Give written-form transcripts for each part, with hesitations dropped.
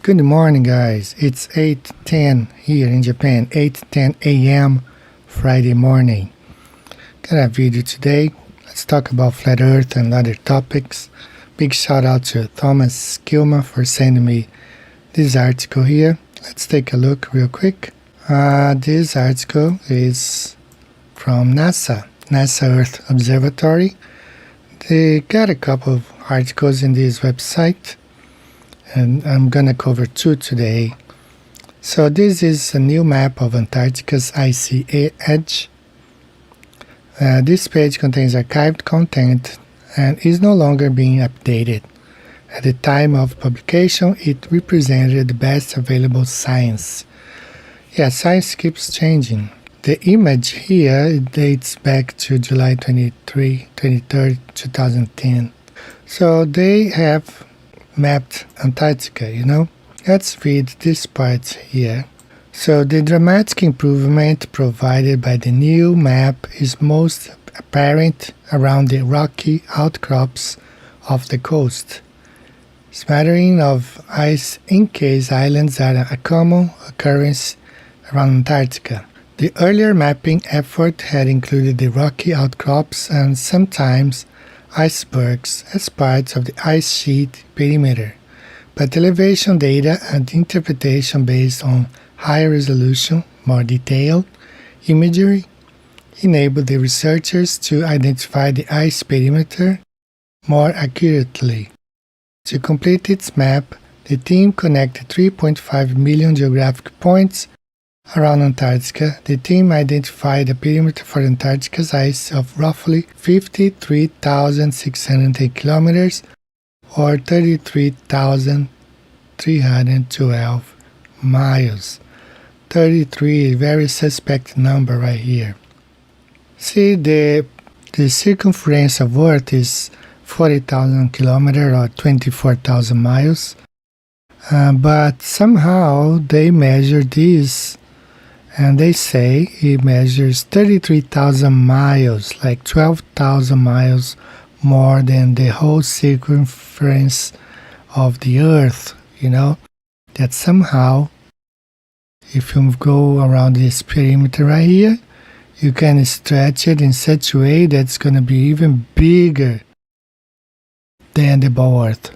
Good morning, guys. It's 8:10 here in Japan, 8:10 a.m. Friday morning. Got a video today. Let's talk about flat Earth and other topics. Big shout out to Thomas Kilma for sending me this article here. Let's take a look real quick. This article is from NASA Earth Observatory. They got a couple of articles in this website, and I'm gonna cover two today. So this is a new map of Antarctica's icy edge. This page contains archived content and is no longer being updated. At the time of publication, it represented the best available science. Yeah, science keeps changing. The image here dates back to July 23rd, 2010. So they have mapped Antarctica, Let's read this part here. So the dramatic improvement provided by the new map is most apparent around the rocky outcrops of the coast. Smattering of ice-encased islands are a common occurrence around Antarctica. The earlier mapping effort had included the rocky outcrops and sometimes icebergs as parts of the ice sheet perimeter, but elevation data and interpretation based on higher resolution, more detailed imagery enabled the researchers to identify the ice perimeter more accurately. To complete its map, the team connected 3.5 million geographic points around Antarctica. The team identified a perimeter for Antarctica's ice of roughly 53,608 kilometers or 33,312 miles. 33 is a very suspect number right here. See, the circumference of Earth is 40,000 kilometers or 24,000 miles. But somehow they measure this and they say it measures 33,000 miles, like 12,000 miles more than the whole circumference of the Earth, that somehow, if you go around this perimeter right here, you can stretch it in such a way that it's going to be even bigger than the ball Earth.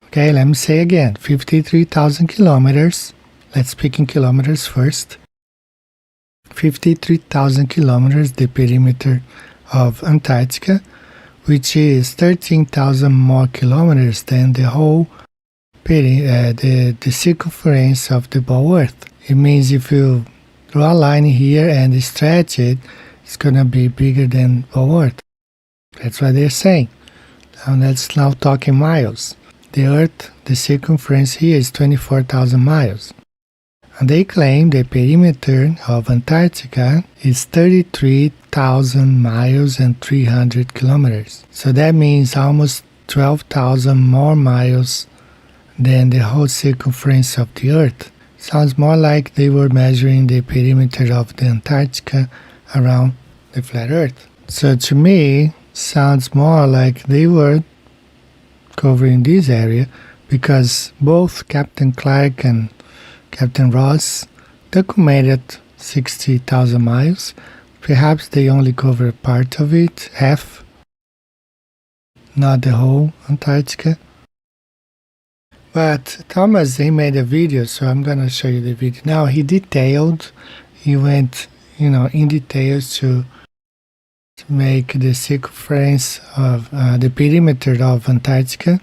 Okay, let me say again, 53,000 kilometers. Let's speak in kilometers first. 53,000 kilometers, the perimeter of Antarctica, which is 13,000 more kilometers than the whole the circumference of the ball Earth. It means if you draw a line here and stretch it, it's gonna be bigger than ball Earth. That's what they're saying. And let's now talk in miles. The Earth, the circumference here is 24,000 miles. And they claim the perimeter of Antarctica is 33,000 miles and 300 kilometers. So that means almost 12,000 more miles than the whole circumference of the Earth. Sounds more like they were measuring the perimeter of the Antarctica around the flat Earth. So to me, sounds more like they were covering this area because both Captain Clark and Captain Ross documented 60,000 miles. Perhaps they only covered part of it, half, not the whole Antarctica. But Thomas, he made a video, so I'm going to show you the video. Now, he went, in details to make the circumference of the perimeter of Antarctica.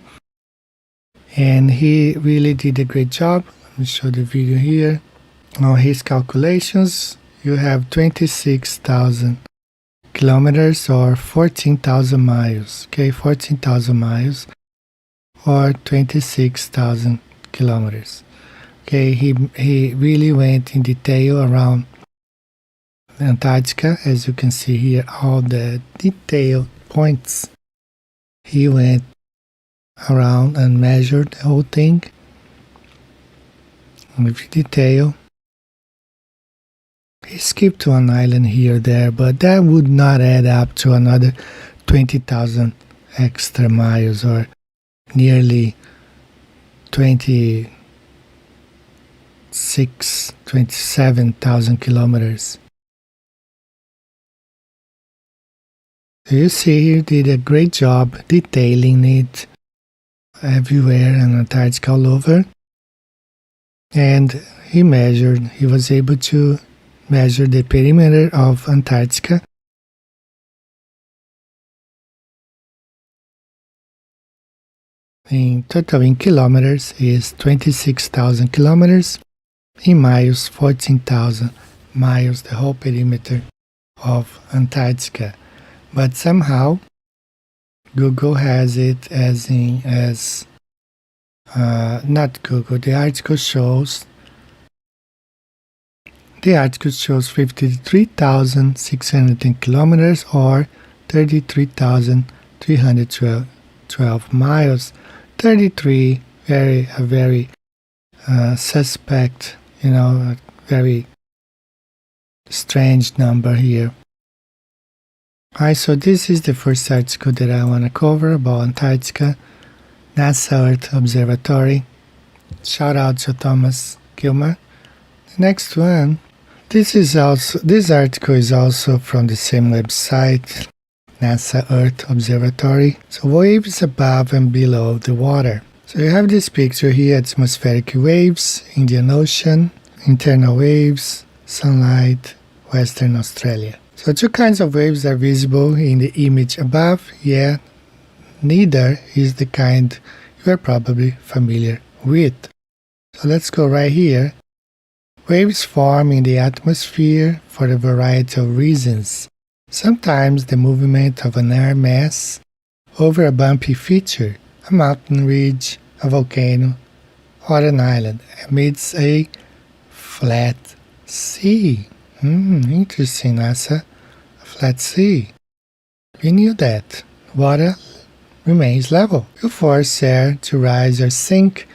And he really did a great job. Let me show the video here. On his calculations, you have 26,000 kilometers or 14,000 miles. Okay, 14,000 miles or 26,000 kilometers. Okay, he really went in detail around Antarctica. As you can see here, all the detailed points. He went around and measured the whole thing with detail. He skipped one island here or there, but that would not add up to another 20,000 extra miles or nearly 20 27,000 kilometers. So you see, he did a great job detailing it everywhere in Antarctica, all over. And he was able to measure the perimeter of Antarctica. In total, in kilometers, is 26,000 kilometers. In miles, 14,000 miles, the whole perimeter of Antarctica. But somehow, Google has it not Google, the article shows 53,610 kilometers or 33,312 miles. 33, a very suspect, a very strange number here. Alright, so this is the first article that I want to cover about Antarctica, NASA Earth Observatory. Shout out to Thomas Gilmer. The next one, this article is also from the same website, NASA Earth Observatory. So waves above and below the water. So you have this picture here, atmospheric waves, Indian Ocean, internal waves, sunlight, Western Australia. So two kinds of waves are visible in the image above, yet neither is the kind you are probably familiar with. So let's go right here. Waves form in the atmosphere for a variety of reasons. Sometimes the movement of an air mass over a bumpy feature, a mountain ridge, a volcano, or an island amidst a flat sea. Interesting, NASA. A flat sea. We knew that. Water remains level. You force air to rise or sink,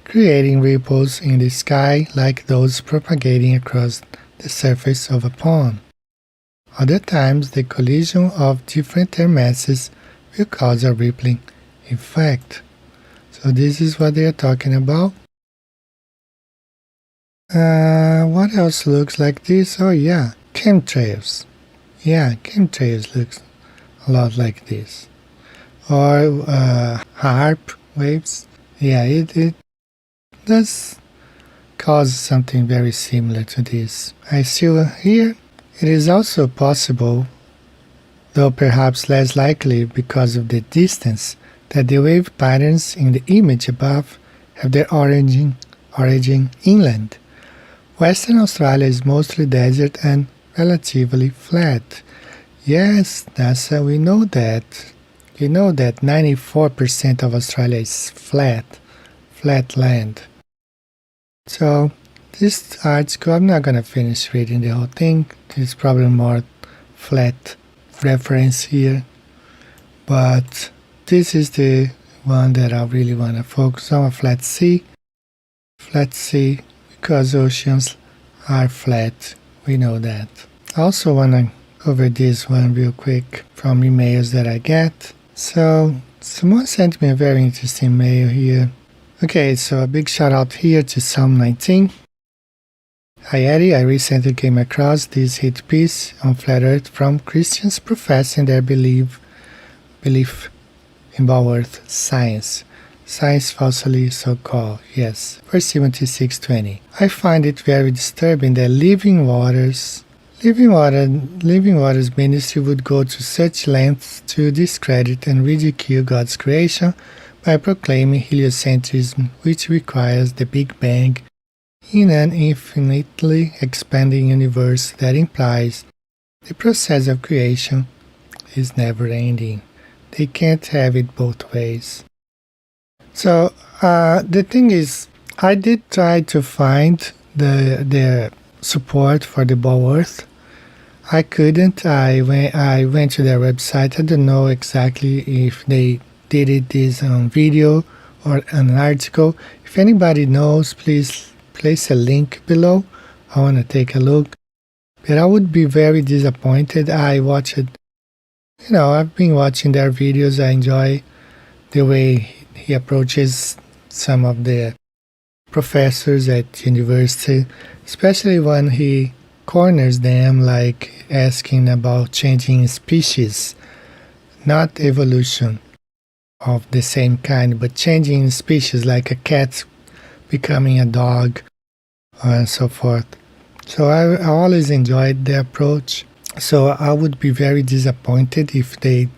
creating ripples in the sky like those propagating across the surface of a pond. Other times, the collision of different air masses will cause a rippling effect. So this is what they are talking about. What else looks like this? Oh yeah, chemtrails. Yeah, chemtrails looks a lot like this. Or HARP waves. Yeah, it does cause something very similar to this. I see here. It is also possible, though perhaps less likely because of the distance, that the wave patterns in the image above have their origin inland. Western Australia is mostly desert and relatively flat. Yes, NASA, we know that. You know that 94% of Australia is flat land. So, this article, I'm not going to finish reading the whole thing. It's probably more flat reference here. But this is the one that I really want to focus on, a flat sea. Flat sea, because oceans are flat. We know that. I also want to cover this one real quick from emails that I get. So, someone sent me a very interesting mail here. Okay, so a big shout out here to Psalm 19. Hi Eddie, I recently came across this hit piece on Flat Earth from Christians professing their belief in about Earth science. Science falsely so called, yes. 1 Timothy 6:20. I find it very disturbing that Living Waters ministry would go to such lengths to discredit and ridicule God's creation by proclaiming heliocentrism, which requires the Big Bang in an infinitely expanding universe that implies the process of creation is never ending. They can't have it both ways. So the thing is, I did try to find the support for the Ball Earth. I couldn't. I went to their website. I don't know exactly if they did this on video or an article. If anybody knows, please place a link below. I want to take a look. But I would be very disappointed. I've been watching their videos. I enjoy the way he approaches some of the professors at university, especially when he corners them like asking about changing species, not evolution of the same kind, but changing species like a cat becoming a dog and so forth. So I always enjoyed the approach. So I would be very disappointed if they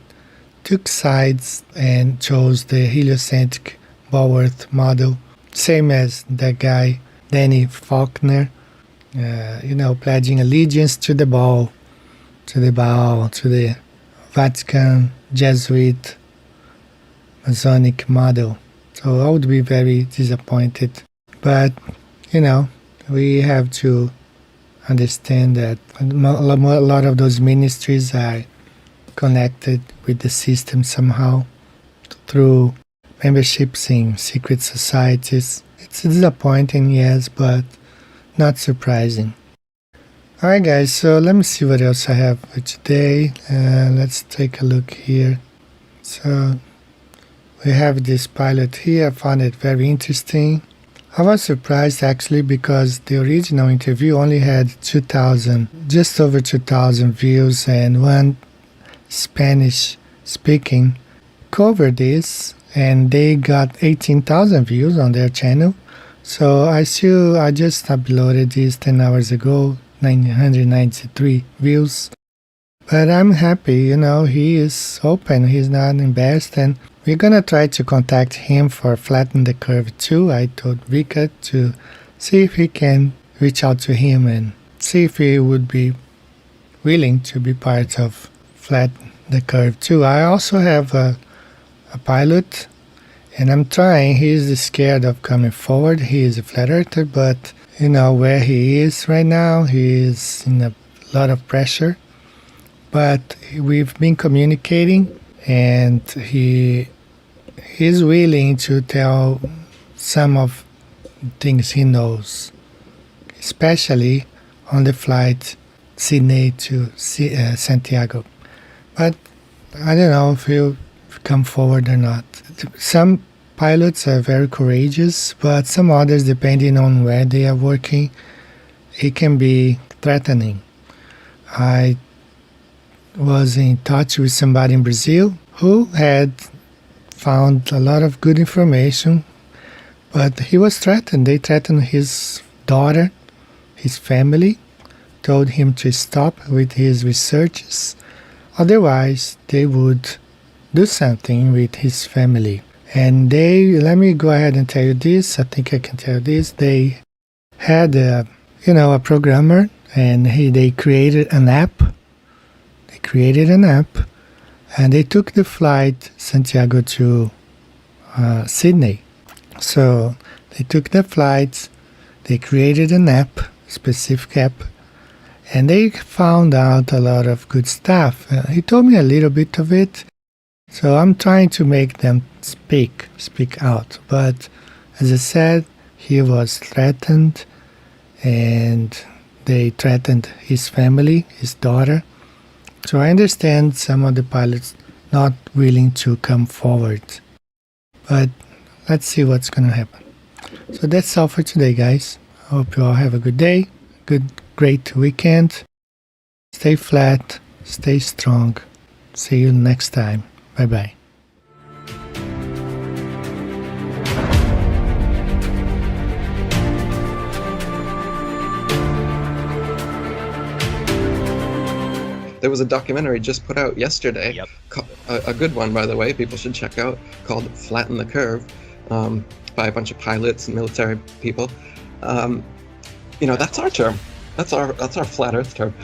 took sides and chose the heliocentric Ballworth model, same as that guy Danny Faulkner, pledging allegiance to the ball, to the Vatican Jesuit Masonic model. So I would be very disappointed. But, we have to understand that a lot of those ministries are connected with the system somehow through memberships in secret societies. It's disappointing, yes, but not surprising. Alright guys, so let me see what else I have for today. Let's take a look here. So we have this pilot here. I found it very interesting. I was surprised actually because the original interview only had just over 2,000 views, and one Spanish speaking covered this and they got 18,000 views on their channel. So I just uploaded this 10 hours ago, 993 views. But I'm happy, he is open, he's not embarrassed, and we're gonna try to contact him for Flatten the Curve too. I told Vika to see if he can reach out to him and see if he would be willing to be part of Flatten the Curve too. I also have a pilot, and I'm trying. He's scared of coming forward. He is a flat earther, but where he is right now, he is in a lot of pressure. But we've been communicating, and he is willing to tell some of things he knows, especially on the flight Sydney to Santiago. But I don't know if he'll come forward or not. Some pilots are very courageous, but some others, depending on where they are working, it can be threatening. I was in touch with somebody in Brazil who had found a lot of good information, but he was threatened. They threatened his daughter, his family, told him to stop with his researches, otherwise they would do something with his family. And let me go ahead and tell you this, I think I can tell this, they had a programmer, and they created an app. And they took the flight Santiago to Sydney. So they took the flights, they created an app, specific app, and they found out a lot of good stuff. He told me a little bit of it, so I'm trying to make them speak out. But as I said, he was threatened, and they threatened his family, his daughter. So I understand some of the pilots not willing to come forward. But let's see what's going to happen. So that's all for today, guys. I hope you all have a good day, great weekend. Stay flat, stay strong. See you next time. Bye-bye. There was a documentary just put out yesterday, Yep. A good one, by the way, people should check out, called Flatten the Curve, by a bunch of pilots and military people. That's our term. That's our flat Earth term.